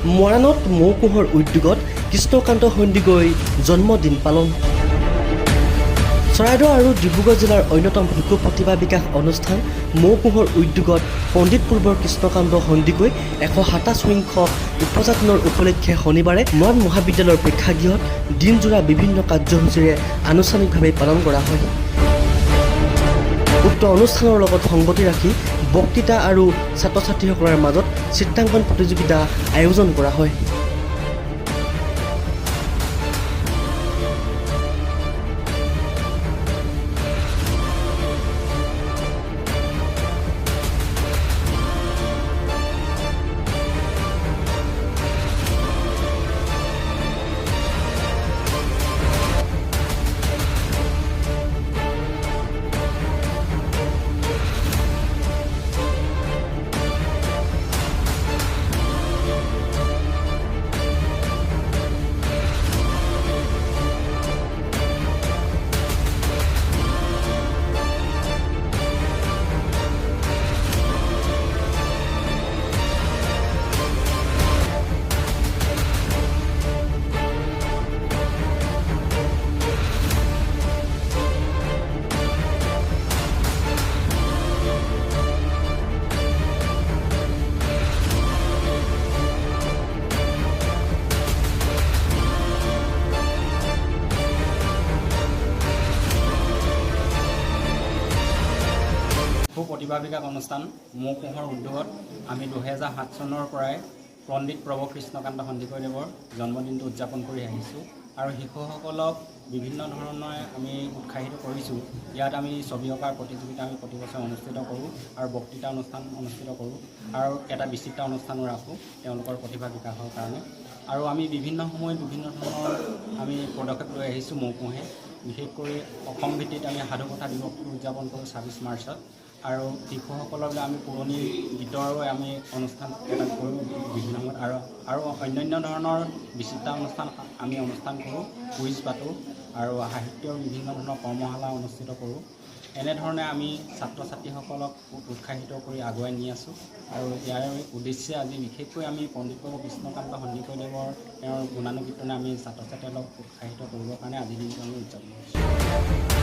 মৰাণত মৌকুঁহৰ উদ্যোগত কৃষ্ণকান্ত সন্দিকৈ জন্মদিন পালন। চৰাইদেউ আৰু ডিব্ৰুগড় জিলাৰ অন্যতম শিশু প্ৰতিভা বিকাশ অনুষ্ঠান মৌকুঁহৰ উদ্যোগত পণ্ডিত পূৰ্বৰ কৃষ্ণকান্ত সন্দিকৈ ১২৭সংখ্যক উপজাত দিনৰ উপলক্ষে শনিবাৰে মৰাণ মহাবিদ্যালয়ৰ প্ৰেক্ষাগৃহত দিনজোৰা বিভিন্ন কাৰ্যসূচীৰে আনুষ্ঠানিকভাৱে পালন কৰা হয়। উক্ত অনুষ্ঠানৰ লগত সংগতি ৰাখি বক্তৃতা আৰু ছাত্ৰ ছাত্ৰীসকলৰ মাজত চিত্ৰাংকন প্ৰতিযোগিতা আয়োজন কৰা হয়। প্ৰতিভা বিকাশ অনুষ্ঠান মৌকুঁহৰ উদ্যোগত আমি ২০০৭ চনৰ পৰাই পণ্ডিত প্ৰভু কৃষ্ণকান্ত সন্দিকৈদেৱৰ জন্মদিনটো উদযাপন কৰি আহিছোঁ আৰু শিশুসকলক বিভিন্ন ধৰণে আমি উৎসাহিত কৰিছোঁ। ইয়াত আমি ছবি অঁকাৰ প্ৰতিযোগিতা আমি প্ৰতি বছৰে অনুষ্ঠিত কৰোঁ আৰু বক্তৃতা অনুষ্ঠান অনুষ্ঠিত কৰোঁ আৰু এটা বিচিত্ৰ অনুষ্ঠানো ৰাখোঁ তেওঁলোকৰ প্ৰতিভা বিকাশৰ কাৰণে। আৰু আমি বিভিন্ন সময়ত বিভিন্ন ধৰণৰ আমি পদক্ষেপ লৈ আহিছোঁ মৌকুঁহে। বিশেষকৈ অসম ভিত্তিত আমি সাধুকথা দিৱসটো উদযাপন কৰোঁ ২৬ মাৰ্চত আৰু শিশুসকলৰ বাবে আমি পুৰণি গীতৰো আমি অনুষ্ঠান এটা কৰোঁ বিভিন্ন সময়ত আৰু অন্যান্য ধৰণৰ বিচিত্ৰ আমি অনুষ্ঠান কৰোঁ, কুইজ পাতোঁ আৰু সাহিত্যৰ বিভিন্ন ধৰণৰ কৰ্মশালা অনুষ্ঠিত কৰোঁ। এনেধৰণে আমি ছাত্ৰ ছাত্ৰীসকলক উৎসাহিত কৰি আগুৱাই নি আছোঁ আৰু ইয়াৰ উদ্দেশ্যে আজি বিশেষকৈ আমি পণ্ডিত প্ৰভু কৃষ্ণকান্ত সন্দিকৈদেৱৰ তেওঁৰ গুণানুকীৰ্তনে আমি ছাত্ৰ ছাত্ৰীসকলক উৎসাহিত কৰিবৰ কাৰণে আজিৰ দিনটো আমি উদযাপন কৰিছোঁ।